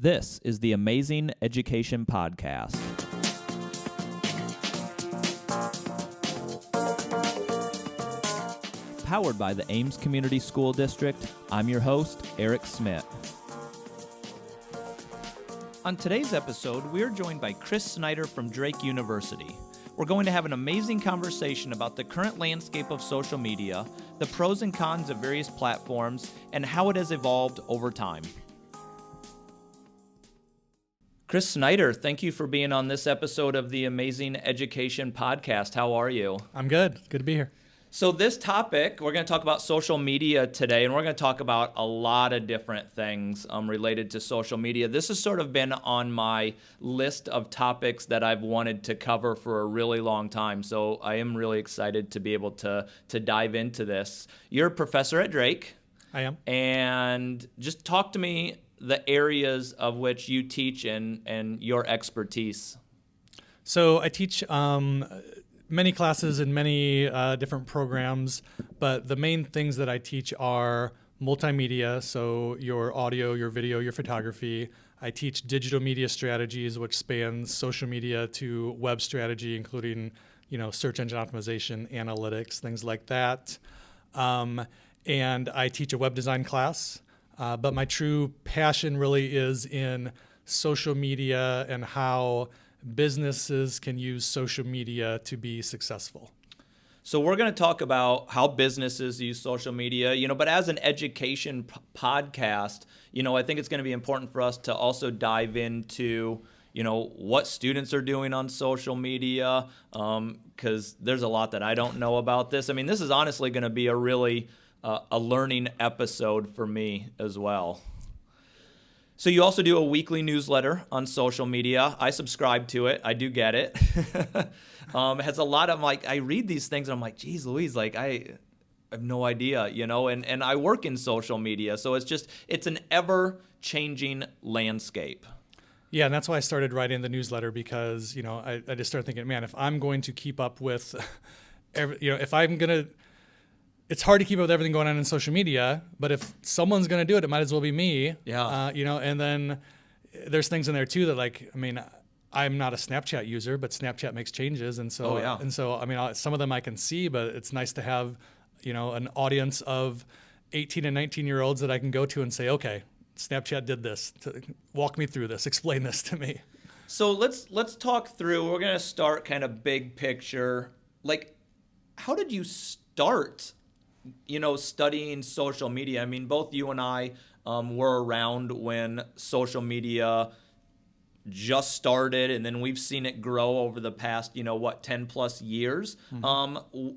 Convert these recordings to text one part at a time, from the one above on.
This is the Amazing Education Podcast. Powered by the Ames Community School District, I'm your host, Eric Smith. On today's episode, we are joined by Chris Snider from Drake University. We're going to have an amazing conversation about the current landscape of social media, the pros and cons of various platforms, and how it has evolved over time. Chris Snider, thank you for being on this episode of the Amazing Education Podcast. How are you? I'm good. Good to be here. So this topic, we're going to talk about social media today, and we're going to talk about a lot of different things related to social media. This has sort of been on my list of topics that I've wanted to cover for a really long time, so I am really excited to be able to dive into this. You're a professor at Drake. I am. And just talk to me the areas of which you teach and your expertise. So I teach many classes in many different programs, but the main things that I teach are multimedia, so your audio, your video, your photography. I teach digital media strategies, which spans social media to web strategy, including search engine optimization, analytics, things like that. And I teach a web design class, but my true passion really is in social media and how businesses can use social media to be successful. So we're going to talk about how businesses use social media, but as an education podcast, I think it's going to be important for us to also dive into, what students are doing on social media, because there's a lot that I don't know about this. I mean, this is honestly going to be a really a learning episode for me as well. So you also do a weekly newsletter on social media. I subscribe to it. I do get it. It has a lot of I read these things and I'm like, geez Louise, I have no idea, and I work in social media. So it's an ever-changing landscape. Yeah, and that's why I started writing the newsletter because, I just started thinking, man, if I'm going to keep up with, it's hard to keep up with everything going on in social media, but if someone's going to do it, it might as well be me. Yeah. And then there's things in there too that I'm not a Snapchat user, but Snapchat makes changes. And so, some of them I can see, but it's nice to have, an audience of 18 and 19-year-olds that I can go to and say, okay, Snapchat did this. Walk me through this. Explain this to me. So let's talk through. We're going to start kind of big picture. How did you start studying social media? I mean, both you and I were around when social media just started, and then we've seen it grow over the past, 10 plus years. Mm-hmm.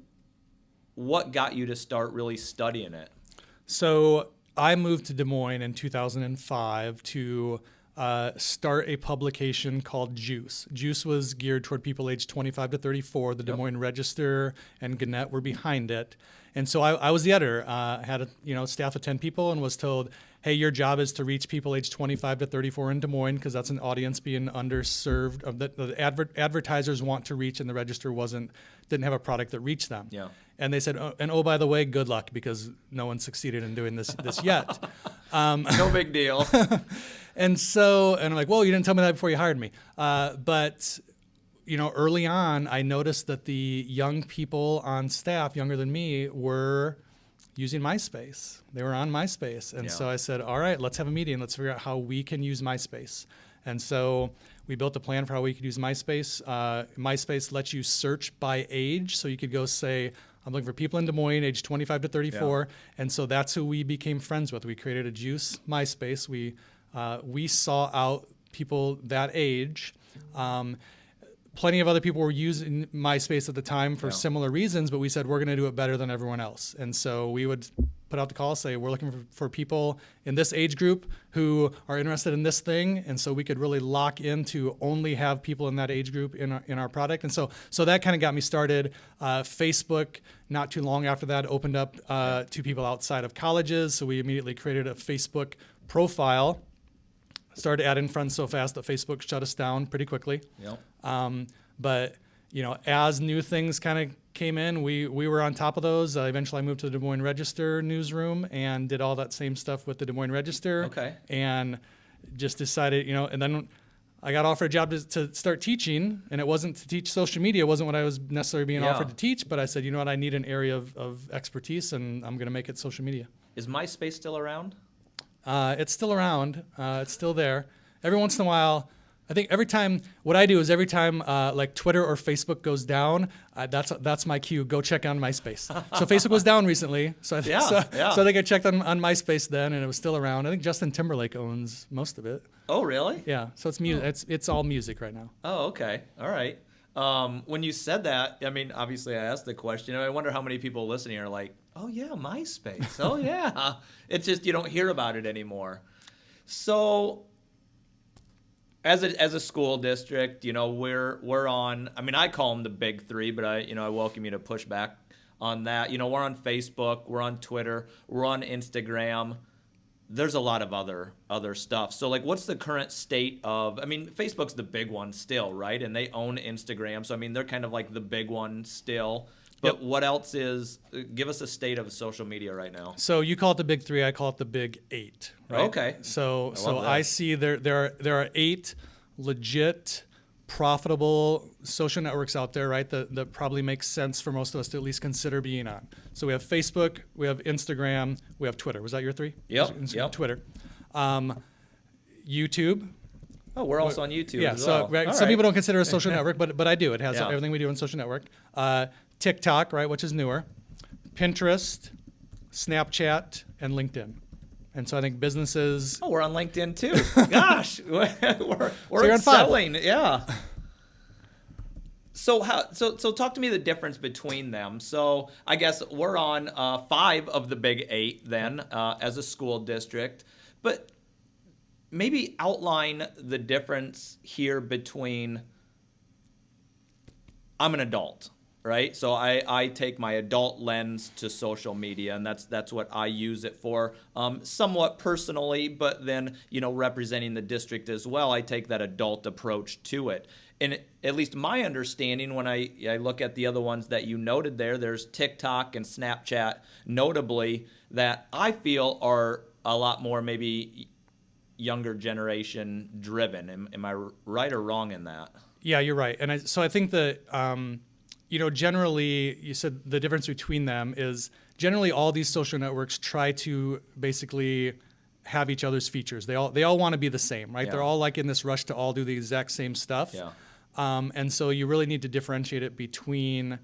What got you to start really studying it? So I moved to Des Moines in 2005 to start a publication called Juice. Juice was geared toward people aged 25 to 34. The Des Moines Register and Gannett were behind it. And so I was the editor. I had a staff of 10 people and was told, hey, your job is to reach people aged 25 to 34 in Des Moines because that's an audience being underserved. The advertisers want to reach, and the Register didn't have a product that reached them. Yeah. And they said, oh, by the way, good luck because no one succeeded in doing this yet. No big deal. And I'm like, well, you didn't tell me that before you hired me. But early on, I noticed that the young people on staff, younger than me, were using MySpace. They were on MySpace. And so I said, all right, let's have a meeting. Let's figure out how we can use MySpace. And so we built a plan for how we could use MySpace. MySpace lets you search by age. So you could go say, I'm looking for people in Des Moines, age 25 to 34. Yeah. And so that's who we became friends with. We created a Juice MySpace. We saw out people that age. Plenty of other people were using MySpace at the time for similar reasons, but we said we're going to do it better than everyone else. And so we would put out the call, say we're looking for people in this age group who are interested in this thing. And so we could really lock in to only have people in that age group in our product. And so that kind of got me started. Facebook, not too long after that, opened up to people outside of colleges. So we immediately created a Facebook profile. Started adding friends so fast that Facebook shut us down pretty quickly. Yep. But as new things kind of came in, we were on top of those. Eventually, I moved to the Des Moines Register newsroom and did all that same stuff with the Des Moines Register. Okay. And just decided, and then I got offered a job to start teaching, and it wasn't to teach social media. It wasn't what I was necessarily being offered to teach, but I said, you know what, I need an area of expertise, and I'm going to make it social media. Is MySpace still around? It's still around. It's still there. Every once in a while, I think every time like Twitter or Facebook goes down, that's my cue. Go check on MySpace. So Facebook was down recently. So I think I checked on MySpace then, and it was still around. I think Justin Timberlake owns most of it. Oh, really? Yeah. So it's music. It's all music right now. Oh, okay. All right. When you said that, I mean, obviously I asked the question. I wonder how many people listening are like, oh yeah, MySpace. Oh yeah. It's just you don't hear about it anymore. So as a school district, we're on. I mean, I call them the big three, but I welcome you to push back on that. We're on Facebook, we're on Twitter, we're on Instagram. There's a lot of other stuff. So, like, what's the current state of? I mean, Facebook's the big one still, right? And they own Instagram, so I mean, they're kind of like the big one still. But what else is? Give us a state of social media right now. So you call it the big three. I call it the big eight. Right? Okay. So I see there are 8 legit, profitable social networks out there, right? That probably makes sense for most of us to at least consider being on. So we have Facebook, we have Instagram, we have Twitter. Was that your 3? Yep. Twitter, YouTube. Oh, we're also on YouTube. Yeah. As So well. some people don't consider it a social network, but I do. It has everything we do in social network. TikTok, right, which is newer. Pinterest, Snapchat, and LinkedIn. And so I think businesses. Oh, we're on LinkedIn too. Gosh, we're on 5. excelling. Yeah. So talk to me the difference between them. So I guess we're on 5 of the big 8 then as a school district, but maybe outline the difference here between I'm an adult. Right, so I take my adult lens to social media, and that's what I use it for, somewhat personally. But then, representing the district as well, I take that adult approach to it. And at least my understanding, when I look at the other ones that you noted there's TikTok and Snapchat, notably, that I feel are a lot more maybe younger generation driven. Am I right or wrong in that? Yeah, you're right, and so I think that. Generally, you said the difference between them is generally all these social networks try to basically have each other's features. They all want to be the same, right? Yeah. They're all like in this rush to all do the exact same stuff. Yeah. And so you really need to differentiate it between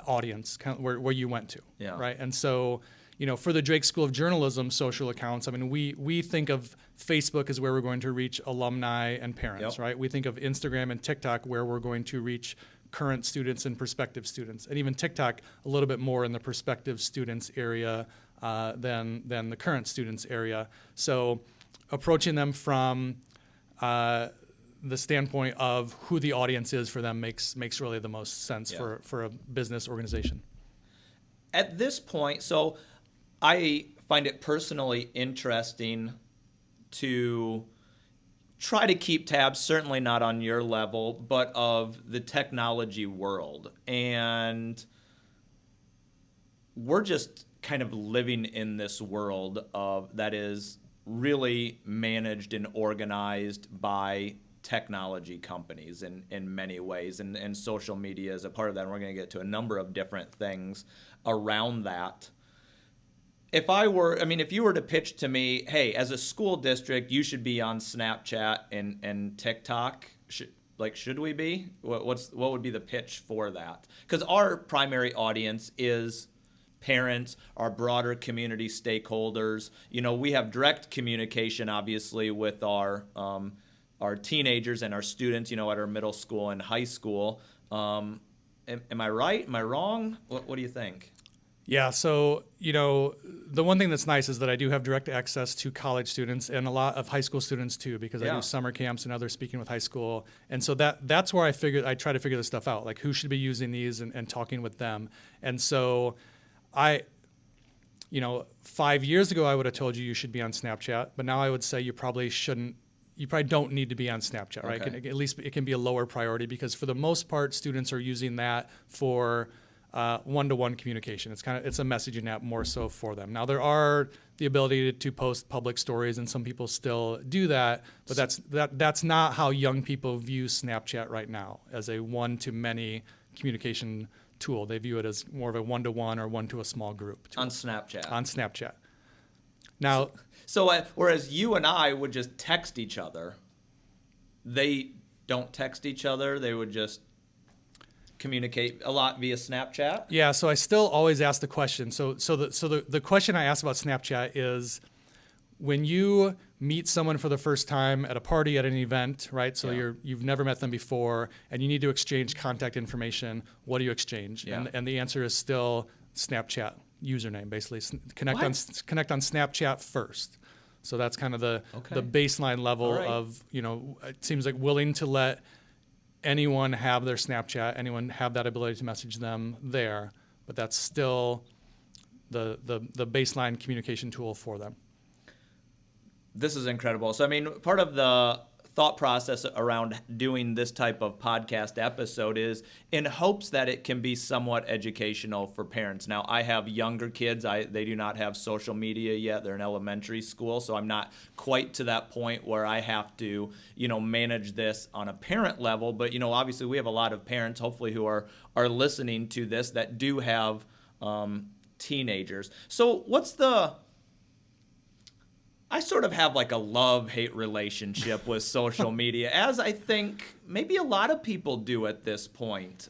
audience, kind of where you went to, right? And so, for the Drake School of Journalism social accounts, I mean, we think of Facebook as where we're going to reach alumni and parents, right? We think of Instagram and TikTok where we're going to reach current students and prospective students, and even TikTok a little bit more in the prospective students area than the current students area. So approaching them from the standpoint of who the audience is for them makes really the most sense for a business organization. At this point, so I find it personally interesting to try to keep tabs, certainly not on your level, but of the technology world. And we're just kind of living in this world that is really managed and organized by technology companies in many ways. And social media is a part of that. And we're going to get to a number of different things around that. If you were to pitch to me, hey, as a school district, you should be on Snapchat and TikTok. Should we be? What would be the pitch for that? Because our primary audience is parents, our broader community stakeholders. We have direct communication, obviously, with our teenagers and our students. At our middle school and high school. Am I right? Am I wrong? What do you think? Yeah, so, the one thing that's nice is that I do have direct access to college students and a lot of high school students too, because I do summer camps and other speaking with high school. And so that's where I try to figure this stuff out, like who should be using these and talking with them. And so 5 years ago, I would have told you should be on Snapchat, but now I would say you probably don't need to be on Snapchat, right? Okay. At least it can be a lower priority because for the most part, students are using that for one-to-one communication. It's a messaging app more so for them. Now there are the ability to post public stories, and some people still do that, but that's not how young people view Snapchat right now, as a one-to-many communication tool. They view it as more of a one-to-one or one to a small group tool. On Snapchat. On Snapchat. Now, so whereas you and I would just text each other, they don't text each other. They would just communicate a lot via Snapchat. yeah, so I still always ask the question. So the question I ask about Snapchat is, when you meet someone for the first time at a party, at an event, right? So you've never met them before, and you need to exchange contact information. What do you exchange? Yeah. And the answer is still Snapchat username, basically. Connect on Snapchat first. So that's kind of the baseline level of, it seems like willing to let anyone have their Snapchat, anyone have that ability to message them there, but that's still the baseline communication tool for them. This is incredible. So, I mean, part of the thought process around doing this type of podcast episode is in hopes that it can be somewhat educational for parents. Now, I have younger kids. They do not have social media yet. They're in elementary school, so I'm not quite to that point where I have to, manage this on a parent level. But, obviously we have a lot of parents, hopefully, who are listening to this that do have teenagers. So I sort of have like a love-hate relationship with social media, as I think maybe a lot of people do at this point.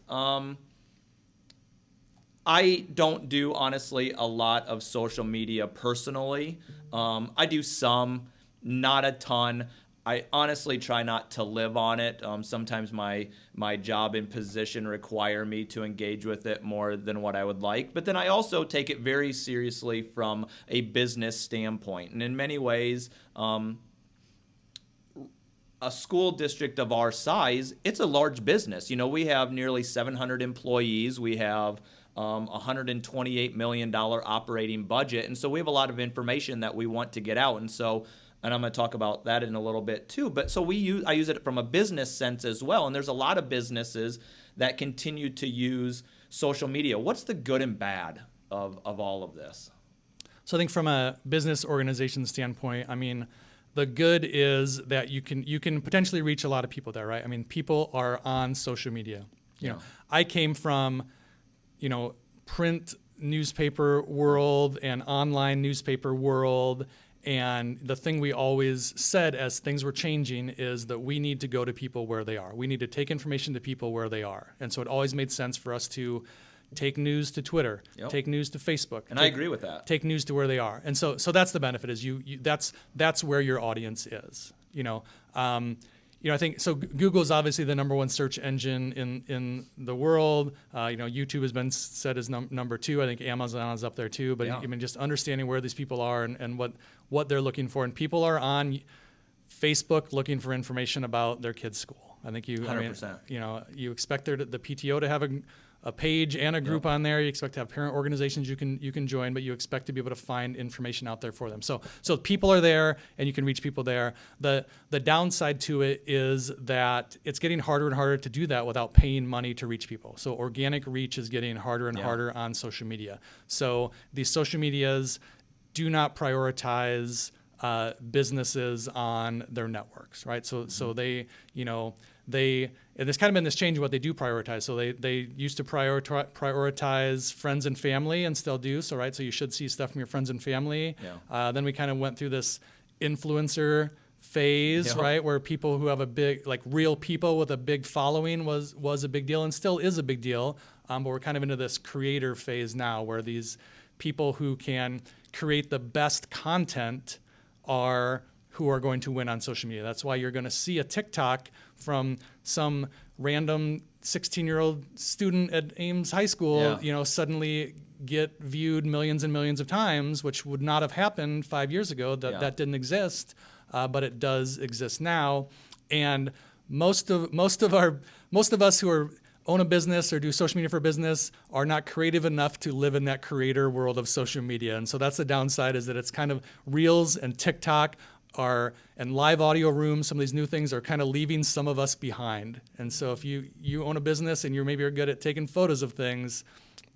I don't do, honestly, a lot of social media personally. I do some, not a ton. I honestly try not to live on it. Sometimes my job and position require me to engage with it more than what I would like. But then I also take it very seriously from a business standpoint. And in many ways, a school district of our size, it's a large business. We have nearly 700 employees. We have $128 million operating budget. And so we have a lot of information that we want to get out. And I'm going to talk about that in a little bit too. But so I use it from a business sense as well. And there's a lot of businesses that continue to use social media. What's the good and bad of all of this? So I think from a business organization standpoint, I mean, the good is that you can potentially reach a lot of people there, right? I mean, people are on social media. I came from, print newspaper world and online newspaper world. And the thing we always said as things were changing is that we need to go to people where they are. We need to take information to people where they are. And so it always made sense for us to take news to Twitter, take news to Facebook. And I agree with that. Take news to where they are. And so that's the benefit, is that's where your audience is. I think so. Google's obviously the number one search engine in the world. YouTube has been said as number two. I think Amazon is up there too. But just understanding where these people are and what they're looking for. And people are on Facebook looking for information about their kids' school. I think 100%. You expect the PTO to have a page and a group on there. You expect to have parent organizations you can join, but you expect to be able to find information out there for them. So people are there, and you can reach people there. The downside to it is that it's getting harder and harder to do that without paying money to reach people. So organic reach is getting harder and harder on social media. So these social medias do not prioritize businesses on their networks, right? So they there's kind of been this change in what they do prioritize. So they used to prioritize friends and family, and still do. So right, so you should see stuff from your friends and family. Then we kind of went through this influencer phase, right, where people who have a big, real people with a big following was a big deal, and still is a big deal. But we're kind of into this creator phase now, where these people who can create the best content are who are going to win on social media. That's why you're going to see a TikTok from some random 16-year-old student at Ames High School, suddenly get viewed millions and millions of times, which would not have happened 5 years ago. That didn't exist, but it does exist now. And most of us who own a business or do social media for business are not creative enough to live in that creator world of social media. And so that's the downside, is that it's kind of Reels and TikTok and live audio rooms. Some of these new things are kind of leaving some of us behind. And so if you own a business and you're good at taking photos of things,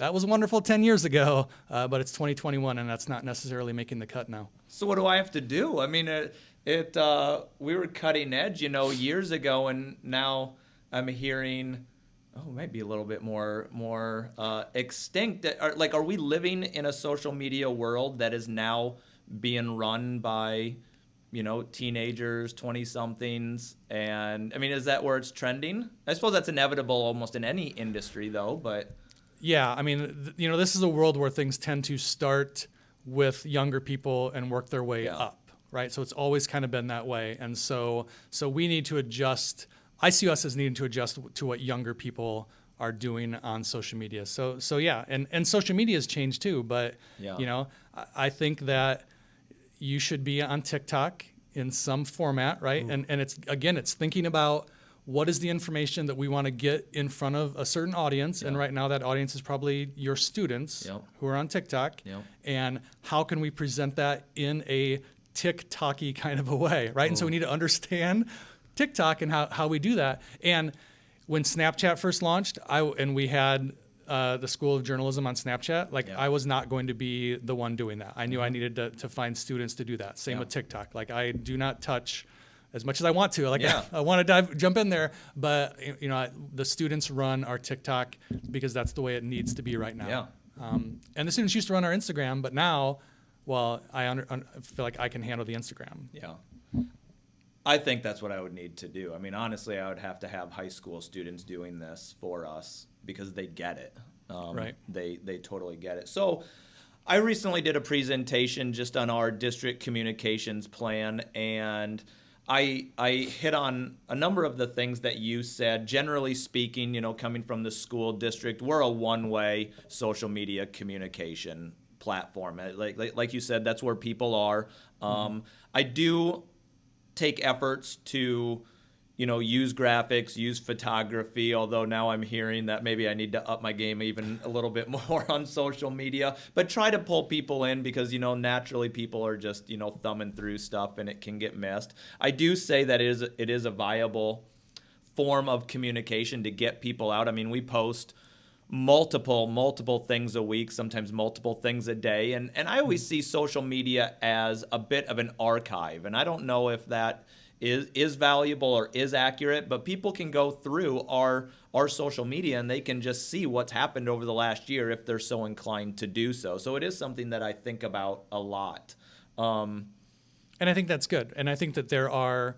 that was wonderful 10 years ago, but it's 2021 and that's not necessarily making the cut now. So what do I have to do? I mean, we were cutting edge, years ago, and now I'm hearing, maybe a little bit more extinct. Are we living in a social media world that is now being run by, teenagers, 20-somethings? And I mean, is that where it's trending? I suppose that's inevitable almost in any industry, though. But yeah, I mean, this is a world where things tend to start with younger people and work their way up, right? So it's always kind of been that way. And so we need to adjust. I see us as needing to adjust to what younger people are doing on social media. So yeah, and social media has changed too. But I think that you should be on TikTok in some format, right? And it's thinking about what is the information that we want to get in front of a certain audience. And right now that audience is probably your students who are on TikTok. And how can we present that in a TikTok-y kind of a way, right? And so we need to understand TikTok and how we do that. And when Snapchat first launched, we had the School of Journalism on Snapchat, I was not going to be the one doing that. I knew I needed to find students to do that. Same with TikTok. I do not touch as much as I want to. I want to jump in there, but the students run our TikTok because that's the way it needs to be right now. And the students used to run our Instagram, but now, I feel like I can handle the Instagram. Yeah. I think that's what I would need to do. I mean, honestly, I would have to have high school students doing this for us because they get it. Right. They totally get it. So I recently did a presentation just on our district communications plan, and I hit on a number of the things that you said. Generally speaking, coming from the school district, we're a one-way social media communication platform. Like you said, that's where people are. I do take efforts to, use graphics, use photography, although now I'm hearing that maybe I need to up my game even a little bit more on social media, but try to pull people in because, naturally people are just, thumbing through stuff and it can get missed. I do say that it is a viable form of communication to get people out. I mean, we post multiple things a week, sometimes multiple things a day. And I always see social media as a bit of an archive. And I don't know if that is valuable or is accurate, but people can go through our social media and they can just see what's happened over the last year if they're so inclined to do so. So it is something that I think about a lot. And I think that's good. And I think that there are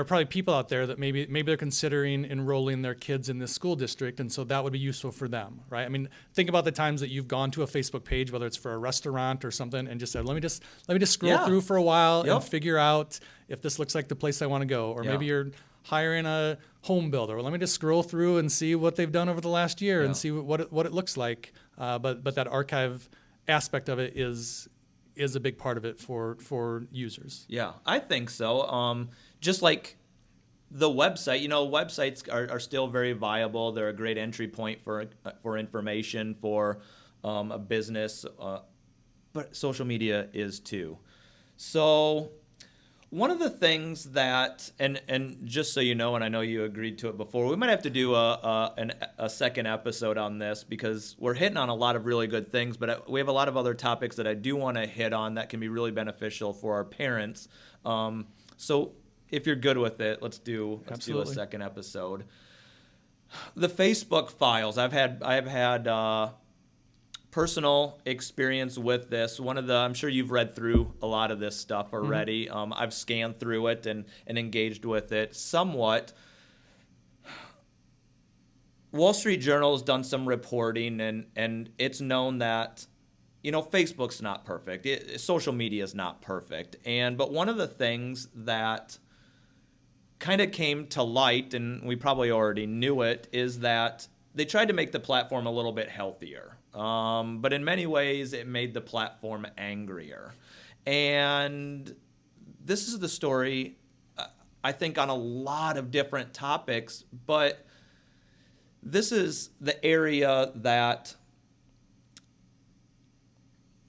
probably people out there that maybe they're considering enrolling their kids in this school district, and so that would be useful for them, right? I mean, think about the times that you've gone to a Facebook page, whether it's for a restaurant or something, and just said, let me just scroll through for a while and figure out if this looks like the place I want to go. Or maybe you're hiring a home builder. Or let me just scroll through and see what they've done over the last year and see what it looks like. But that archive aspect of it is a big part of it for users. Yeah, I think so. Just like the website, websites are still very viable. They're a great entry point for information for a business, but social media is too. So one of the things that, and just so you know, and I know you agreed to it before, we might have to do a second episode on this because we're hitting on a lot of really good things, but we have a lot of other topics that I do want to hit on that can be really beneficial for our parents. So if you're good with it, let's do a second episode. The Facebook files. I've had personal experience with this. I'm sure you've read through a lot of this stuff already. I've scanned through it and engaged with it somewhat. Wall Street Journal has done some reporting, and it's known that Facebook's not perfect. Social media is not perfect. But one of the things that kind of came to light, and we probably already knew it, is that they tried to make the platform a little bit healthier. But in many ways, it made the platform angrier. And this is the story, I think, on a lot of different topics, but this is the area that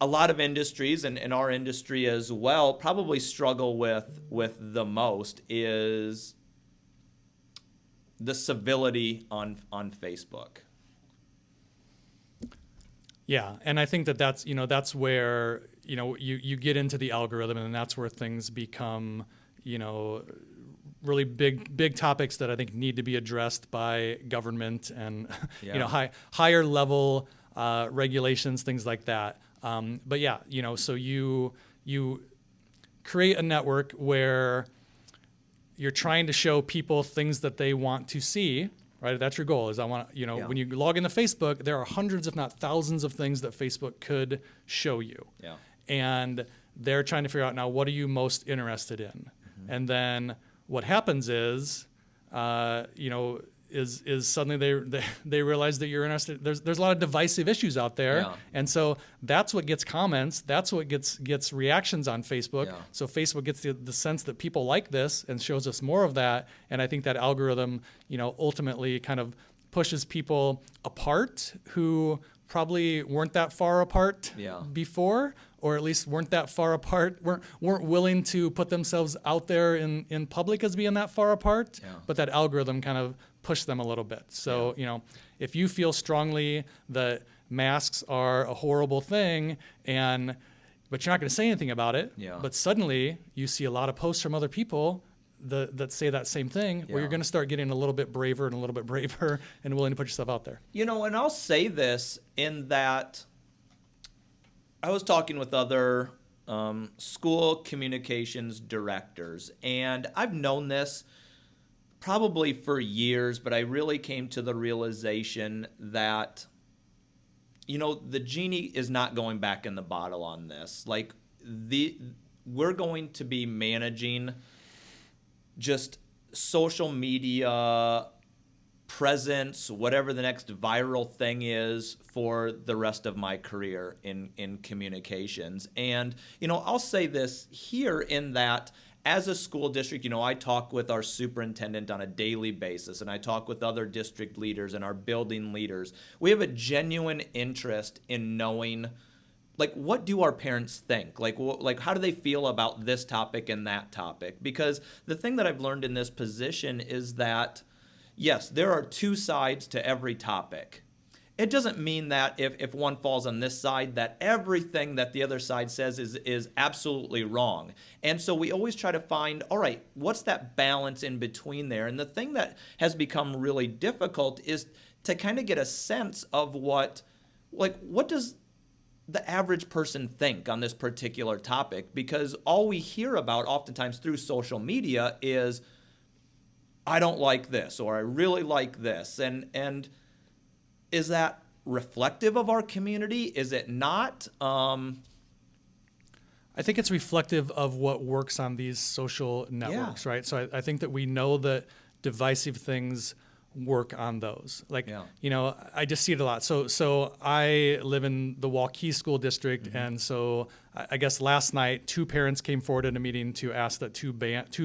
a lot of industries, and our industry as well, probably struggle with the most, is the civility on Facebook. Yeah, and I think that's where you get into the algorithm, and that's where things become really big topics that I think need to be addressed by government and higher level regulations, things like that. But yeah, so you create a network where you're trying to show people things that they want to see, right? That's your goal. Is I want when you log into Facebook, there are hundreds, if not thousands, of things that Facebook could show you. Yeah. And they're trying to figure out now, what are you most interested in? Mm-hmm. And then what happens is suddenly they realize that you're interested. There's a lot of divisive issues out there, and so that's what gets comments. That's what gets reactions on Facebook. Yeah. So Facebook gets the sense that people like this and shows us more of that. And I think that algorithm, ultimately kind of pushes people apart who probably weren't that far apart before, or at least weren't that far apart, weren't willing to put themselves out there in public as being that far apart. Yeah. But that algorithm kind of pushed them a little bit. So, if you feel strongly that masks are a horrible thing, but you're not going to say anything about it, but suddenly you see a lot of posts from other people that say that same thing, where you're going to start getting a little bit braver and willing to put yourself out there. And I'll say this in that I was talking with other school communications directors, and I've known this probably for years, but I really came to the realization that, the genie is not going back in the bottle on this. Like, we're going to be managing just social media presence, whatever the next viral thing is, for the rest of my career in communications. And, I'll say this here in that, as a school district, I talk with our superintendent on a daily basis, and I talk with other district leaders and our building leaders. We have a genuine interest in knowing, like, what do our parents think? Like how do they feel about this topic and that topic? Because the thing that I've learned in this position is that, yes, there are two sides to every topic. It doesn't mean that if one falls on this side, that everything that the other side says is absolutely wrong. And so we always try to find, all right, what's that balance in between there? And the thing that has become really difficult is to kind of get a sense of what does the average person think on this particular topic? Because all we hear about oftentimes through social media is, I don't like this, or I really like this. And is that reflective of our community? Is it not? I think it's reflective of what works on these social networks, right? So I think that we know that divisive things work on those. I just see it a lot. So I live in the Waukee School District, mm-hmm. and so I guess last night 2 parents came forward in a meeting to ask that 2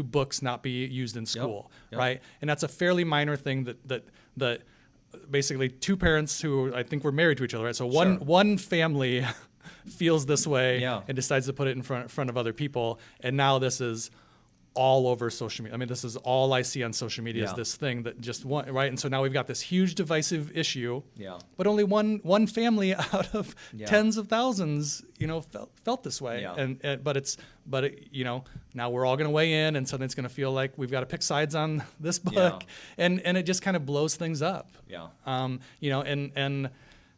books not be used in school, right? And that's a fairly minor thing that basically 2 parents who I think were married to each other, right? So one family feels this way and decides to put it in front of other people, and now this is all over social media. I mean, this is all I see on social media is this thing that just one, right? And so now we've got this huge divisive issue, but only one family out of tens of thousands, felt this way. But now we're all going to weigh in, and suddenly it's going to feel like we've got to pick sides on this book, and it just kind of blows things up. And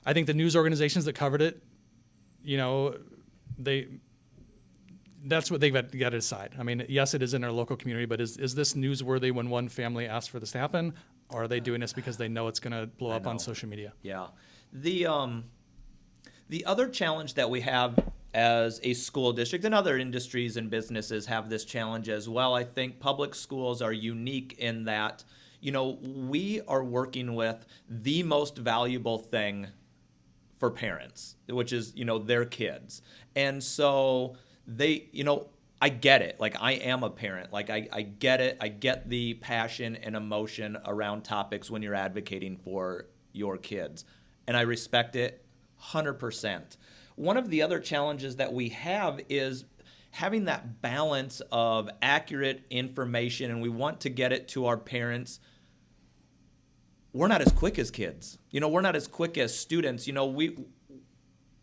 I think the news organizations that covered it, that's what they've got to decide. I mean, yes, it is in our local community, but is this newsworthy when one family asks for this to happen? Or are they doing this because they know it's going to blow up on social media? Yeah. The other challenge that we have as a school district, and other industries and businesses have this challenge as well. I think public schools are unique in that, we are working with the most valuable thing for parents, which is, their kids. And so they, I get it. Like, I am a parent. Like, I get it. I get the passion and emotion around topics when you're advocating for your kids. And I respect it 100%. One of the other challenges that we have is having that balance of accurate information, and we want to get it to our parents. We're not as quick as kids. We're not as quick as students.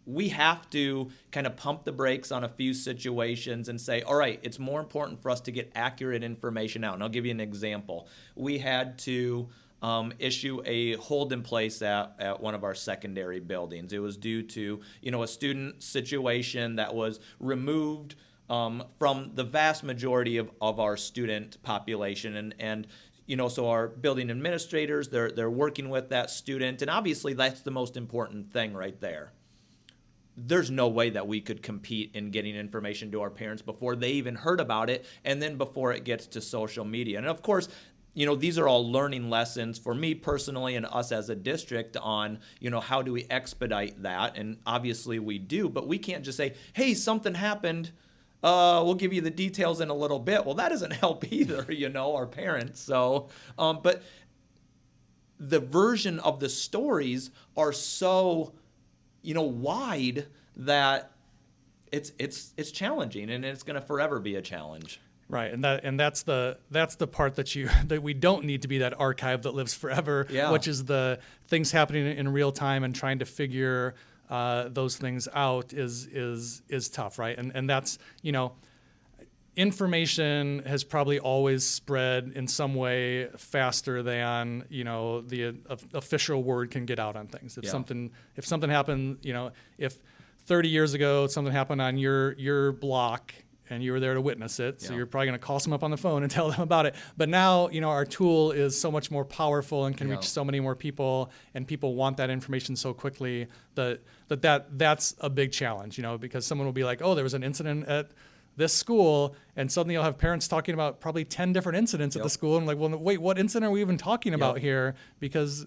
we have to kind of pump the brakes on a few situations and say, all right, it's more important for us to get accurate information out. And I'll give you an example. We had to issue a hold in place at one of our secondary buildings. It was due to, a student situation that was removed from the vast majority of our student population. And so our building administrators, they're working with that student. And obviously that's the most important thing right there. There's no way that we could compete in getting information to our parents before they even heard about it, and then before it gets to social media. And of course, these are all learning lessons for me personally and us as a district on, how do we expedite that? And obviously we do, but we can't just say, hey, something happened. We'll give you the details in a little bit. Well, that doesn't help either, our parents. So, but the version of the stories are so wide that it's challenging, and it's going to forever be a challenge. Right, and that's the part that we don't need to be that archive that lives forever, which is the things happening in real time and trying to figure those things out is tough, right? And that's information has probably always spread in some way faster than the official word can get out on things. If something happened, if 30 years ago something happened on your block and you were there to witness it, so you're probably going to call someone up on the phone and tell them about it. But now our tool is so much more powerful and can reach so many more people, and people want that information so quickly that's a big challenge. Because someone will be like, oh, there was an incident at this school, and suddenly you'll have parents talking about probably 10 different incidents at the school. And like, well, wait, what incident are we even talking about here? Because,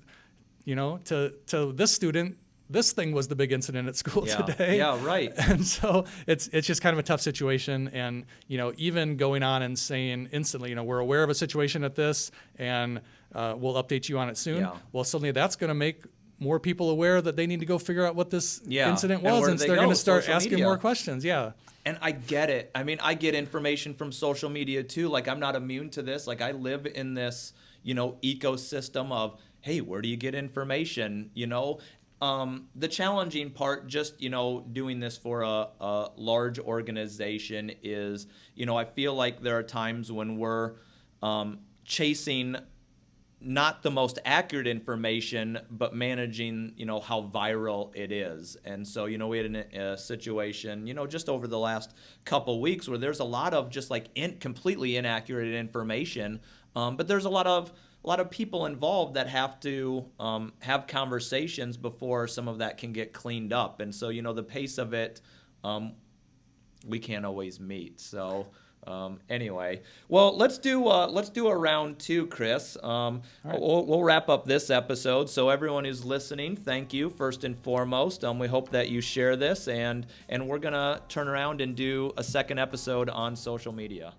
to this student, this thing was the big incident at school today. Yeah, right. And so it's just kind of a tough situation. And, even going on and saying instantly, we're aware of a situation at this, and we'll update you on it soon. Well, suddenly that's going to make more people aware that they need to go figure out what this incident was, and so they're going to start asking more questions. And I get it. I mean, I get information from social media too. Like, I'm not immune to this. Like, I live in this, ecosystem of, hey, where do you get information? The challenging part, just, doing this for a large organization is, I feel like there are times when we're chasing not the most accurate information, but managing, how viral it is. And so, we had a situation, just over the last couple weeks where there's a lot of just like completely inaccurate information. But there's a lot of people involved that have to have conversations before some of that can get cleaned up. And so, the pace of it, we can't always meet. So, anyway, well, let's do a round two, Chris. Right. We'll wrap up this episode. So everyone who's listening, thank you first and foremost. We hope that you share this, and we're gonna turn around and do a second episode on social media.